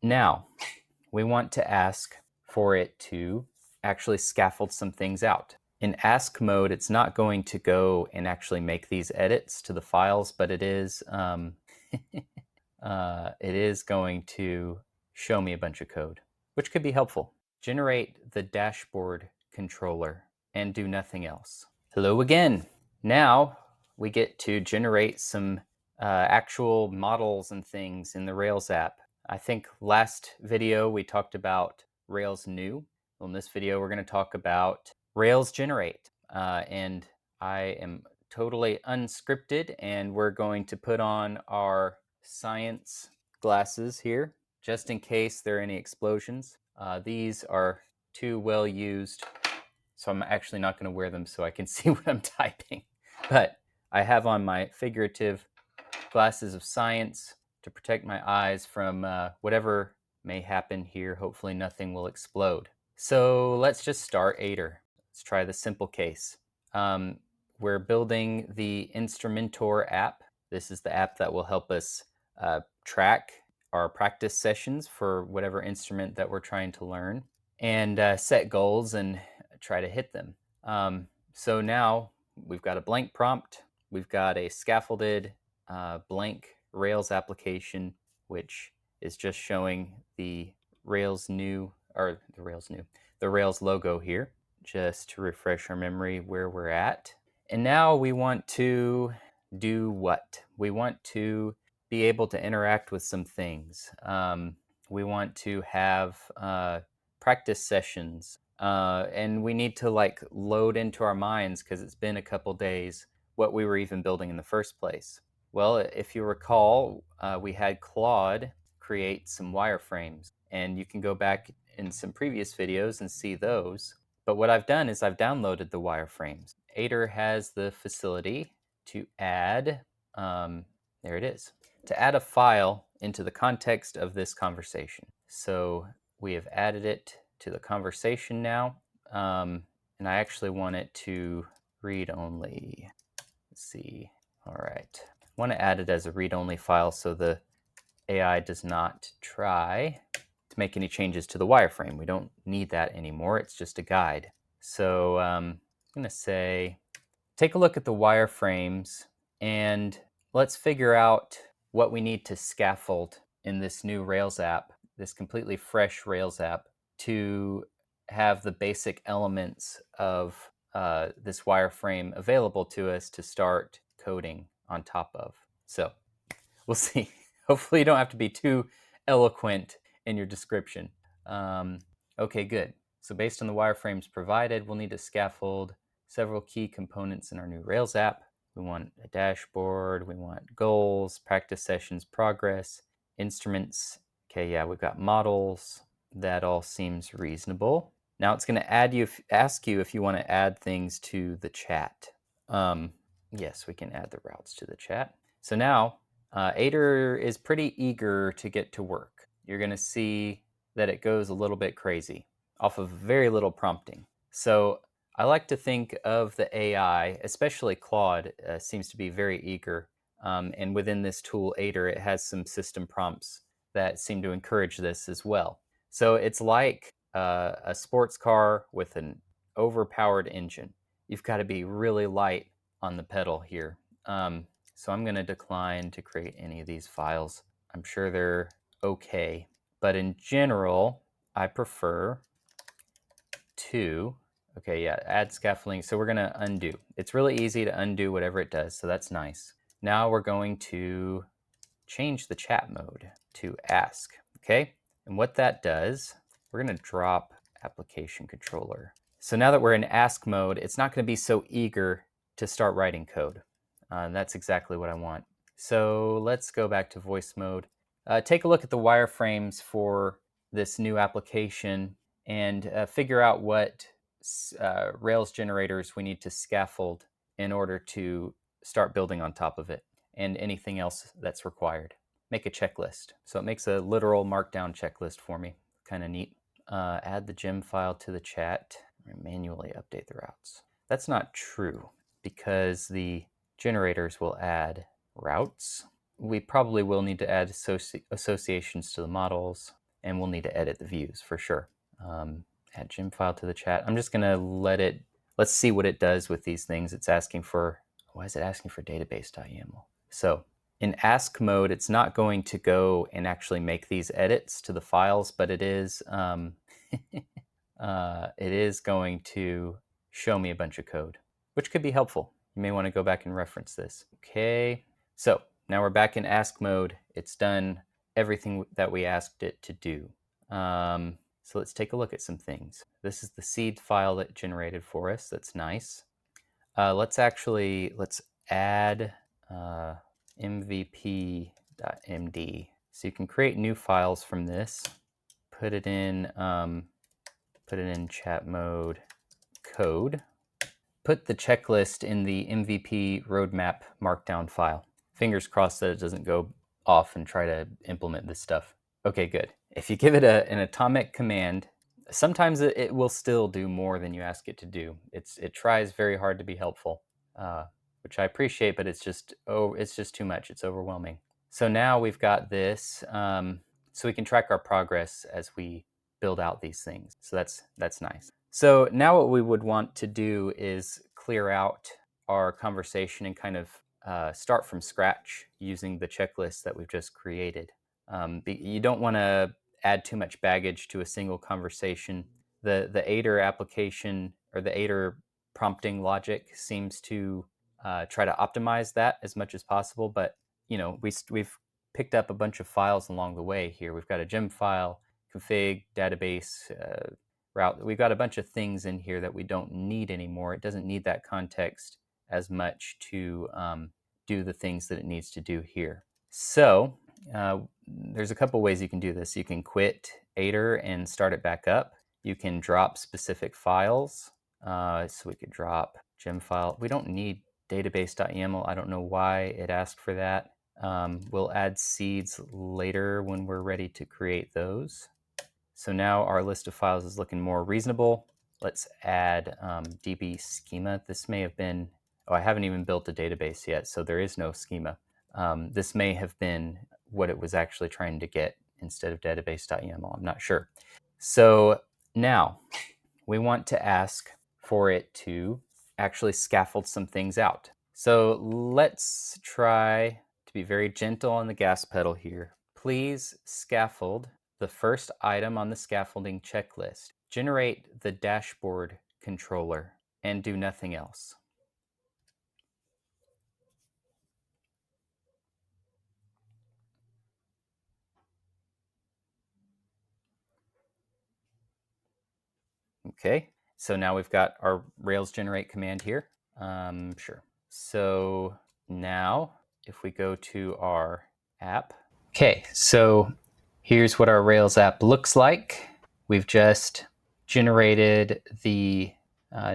Now, we want to ask for it to actually scaffold some things out. In ask mode, it's not going to go and actually make these edits to the files, but it is it is going to show me a bunch of code, which could be helpful. Generate the dashboard controller and do nothing else. Hello again. Now we get to generate some actual models and things in the Rails app. I think last video we talked about Rails new. Well, in this video we're going to talk about Rails generate. And I am totally unscripted, and we're going to put on our science glasses here just in case there are any explosions. These are too well used, so I'm actually not going to wear them so I can see what I'm typing. But I have on my figurative glasses of science to protect my eyes from whatever may happen here. Hopefully nothing will explode. So let's just start Aider. Let's try the simple case. We're building the Instrumento app. This is the app that will help us track our practice sessions for whatever instrument that we're trying to learn, and set goals and try to hit them. So now we've got a blank prompt. We've got a scaffolded blank Rails application, which is just showing the Rails logo here, just to refresh our memory where we're at. And now we want to do what? We want to be able to interact with some things. We want to have practice sessions, and we need to load into our minds, because it's been a couple days, what we were even building in the first place. Well, if you recall, we had Claude create some wireframes, and you can go back in some previous videos and see those. But what I've done is I've downloaded the wireframes. Aider has the facility to add, there it is, to add a file into the context of this conversation. So we have added it to the conversation now, and I actually want it to read only. Let's see. All right. I want to add it as a read-only file so the AI does not try to make any changes to the wireframe. We don't need that anymore. It's just a guide. So I'm going to say, take a look at the wireframes and let's figure out what we need to scaffold in this new Rails app, this completely fresh Rails app, to have the basic elements of this wireframe available to us to start coding on top of. So we'll see. Hopefully you don't have to be too eloquent in your description. Okay, good. So based on the wireframes provided, we'll need to scaffold several key components in our new Rails app. We want a dashboard, we want goals, practice sessions, progress, instruments. Okay, yeah, we've got models. That all seems reasonable. Now it's going to ask you if you want to add things to the chat. Yes, we can add the routes to the chat. So now Aider is pretty eager to get to work. You're going to see that it goes a little bit crazy off of very little prompting. So I like to think of the AI, especially Claude, seems to be very eager. And within this tool, Aider, it has some system prompts that seem to encourage this as well. So it's like a sports car with an overpowered engine. You've got to be really light on the pedal here. So I'm going to decline to create any of these files. I'm sure they're okay. But in general, I prefer to, add scaffolding. So we're going to undo. It's really easy to undo whatever it does, so that's nice. Now we're going to change the chat mode to ask, okay? And what that does, we're going to drop application controller. So now that we're in ask mode, it's not going to be so eager to start writing code. That's exactly what I want. So let's go back to voice mode. Take a look at the wireframes for this new application and figure out what Rails generators we need to scaffold in order to start building on top of it, and anything else that's required. Make a checklist. So it makes a literal markdown checklist for me. Kind of neat. Add the gem file to the chat. Manually update the routes. That's not true, because the generators will add routes. We probably will need to add associations to the models, and we'll need to edit the views for sure. Add gem file to the chat. I'm just gonna let's see what it does with these things. It's asking for, why is it asking for database.yaml? So in ask mode, it's not going to go and actually make these edits to the files, but it is it is going to show me a bunch of code, which could be helpful. You may want to go back and reference this. Okay, so now we're back in ask mode. It's done everything that we asked it to do. So let's take a look at some things. This is the seed file that generated for us. That's nice. Let's add mvp.md. So you can create new files from this. Put it in chat mode code. Put the checklist in the MVP roadmap markdown file. Fingers crossed that it doesn't go off and try to implement this stuff. Okay, good. If you give it an atomic command, sometimes it will still do more than you ask it to do. It tries very hard to be helpful, which I appreciate, but it's just too much. It's overwhelming. So now we've got this, so we can track our progress as we build out these things. So that's nice. So now what we would want to do is clear out our conversation and kind of start from scratch using the checklist that we've just created. You don't want to add too much baggage to a single conversation. The Aider application or the Aider prompting logic seems to try to optimize that as much as possible, but we've picked up a bunch of files along the way here. We've got a gem file, config, database, route. We've got a bunch of things in here that we don't need anymore. It doesn't need that context as much to do the things that it needs to do here. So there's a couple ways you can do this. You can quit Aider and start it back up. You can drop specific files. So we could drop gem file. We don't need database.yaml. I don't know why it asked for that. We'll add seeds later when we're ready to create those. So now our list of files is looking more reasonable. Let's add DB schema. This may have been, I haven't even built a database yet, so there is no schema. This may have been what it was actually trying to get instead of database.yaml. I'm not sure. So now we want to ask for it to actually scaffold some things out. So let's try to be very gentle on the gas pedal here. Please scaffold the first item on the scaffolding checklist. Generate the dashboard controller and do nothing else. Okay, so now we've got our Rails generate command here. Sure. So now if we go to our app. Okay, so here's what our Rails app looks like. We've just generated the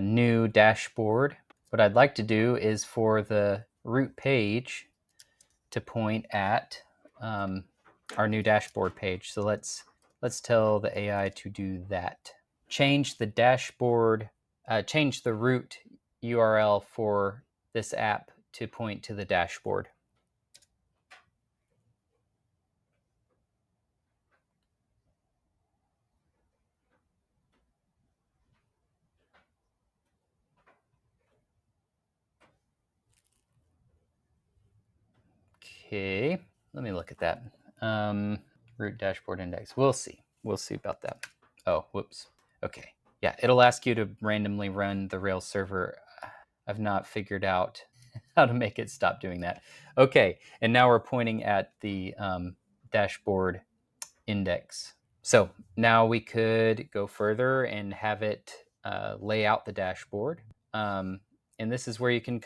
new dashboard. What I'd like to do is for the root page to point at our new dashboard page. So let's tell the AI to do that. Change the dashboard, change the root URL for this app to point to the dashboard. Okay, let me look at that. Root dashboard index. We'll see. We'll see about that. Oh, whoops. Okay. Yeah, it'll ask you to randomly run the Rails server. I've not figured out how to make it stop doing that. Okay, and now we're pointing at the dashboard index. So now we could go further and have it lay out the dashboard. And this is where you can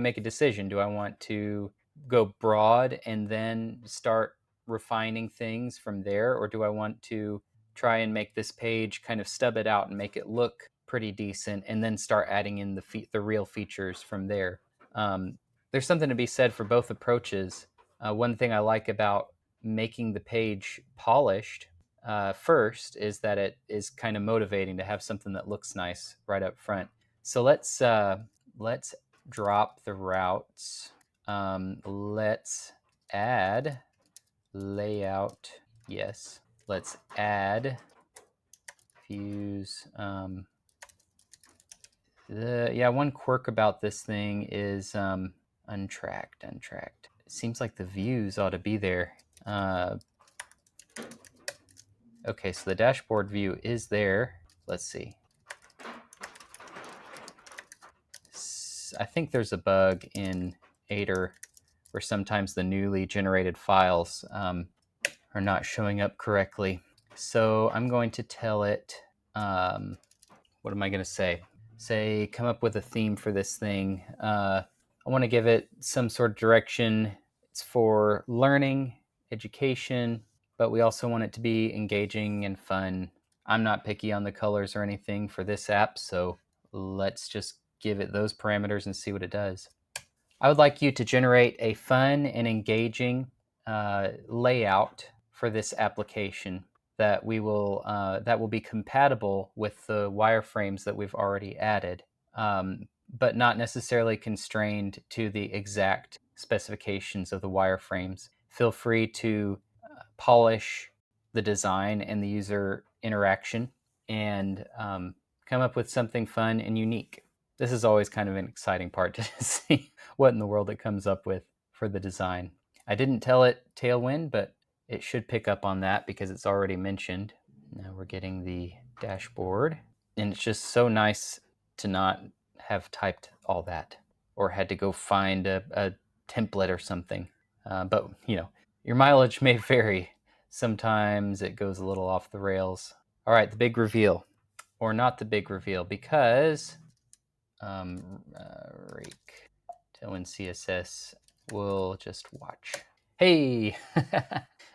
make a decision. Do I want to go broad and then start refining things from there, or do I want to try and make this page kind of stub it out and make it look pretty decent and then start adding in the real features from there? There's something to be said for both approaches. One thing I like about making the page polished first is that it is kind of motivating to have something that looks nice right up front. So let's drop the routes. Let's add layout. Yes. let's add views. Yeah, one quirk about this thing is untracked. It seems like the views ought to be there. Okay, so the dashboard view is there. Let's see. I think there's a bug in Aider where sometimes the newly generated files are not showing up correctly. So I'm going to tell it, what am I going to say? Say, come up with a theme for this thing. I want to give it some sort of direction. It's for learning, education, but we also want it to be engaging and fun. I'm not picky on the colors or anything for this app, so let's just give it those parameters and see what it does. I would like you to generate a fun and engaging layout for this application that will be compatible with the wireframes that we've already added, but not necessarily constrained to the exact specifications of the wireframes. Feel free to polish the design and the user interaction and come up with something fun and unique. This is always kind of an exciting part to see what in the world it comes up with for the design. I didn't tell it Tailwind, but it should pick up on that because it's already mentioned. Now we're getting the dashboard, and it's just so nice to not have typed all that or had to go find a template or something. But your mileage may vary. Sometimes it goes a little off the rails. All right, the big reveal, or not the big reveal, because rake Tailwind CSS will just watch. Hey,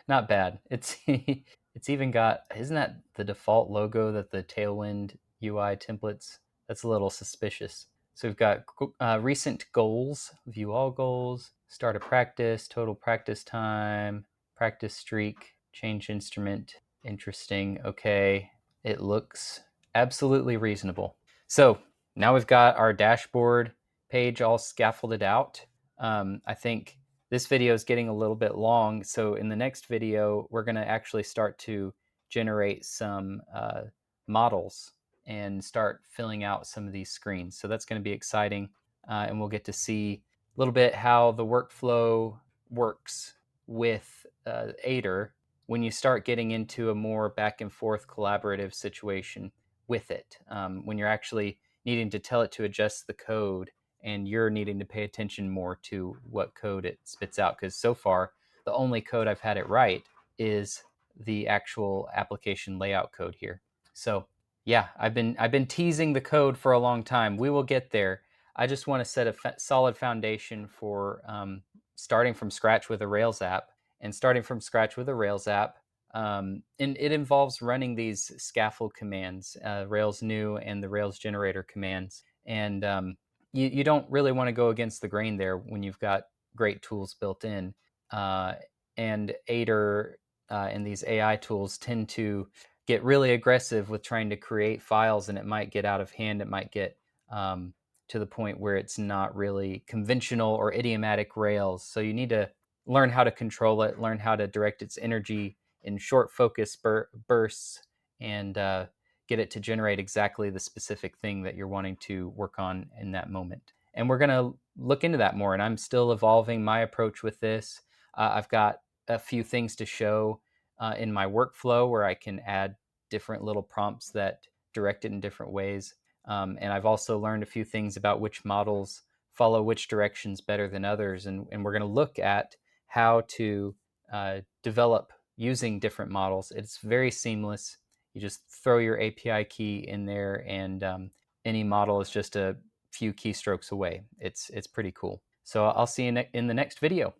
not bad. It's even got, isn't that the default logo that the Tailwind UI templates? That's a little suspicious. So we've got recent goals, view all goals, start a practice, total practice time, practice streak, change instrument. Interesting. Okay, it looks absolutely reasonable. So now we've got our dashboard page all scaffolded out. I think this video is getting a little bit long, so in the next video, we're going to actually start to generate some models and start filling out some of these screens. So that's going to be exciting, and we'll get to see a little bit how the workflow works with Aider when you start getting into a more back and forth collaborative situation with it, when you're actually needing to tell it to adjust the code and you're needing to pay attention more to what code it spits out. Because so far, the only code I've had it right is the actual application layout code here. So yeah, I've been teasing the code for a long time. We will get there. I just want to set a solid foundation for starting from scratch with a Rails app. And starting from scratch with a Rails app, and it involves running these scaffold commands, Rails new and the Rails generator commands. And you don't really want to go against the grain there when you've got great tools built in. And Aider and these AI tools tend to get really aggressive with trying to create files, and it might get out of hand. It might get to the point where it's not really conventional or idiomatic Rails. So you need to learn how to control it, learn how to direct its energy in short focus bursts, and get it to generate exactly the specific thing that you're wanting to work on in that moment. And we're going to look into that more. And I'm still evolving my approach with this. I've got a few things to show in my workflow where I can add different little prompts that direct it in different ways. And I've also learned a few things about which models follow which directions better than others. And we're going to look at how to develop using different models. It's very seamless. You just throw your API key in there, and any model is just a few keystrokes away. It's pretty cool. So I'll see you in the next video.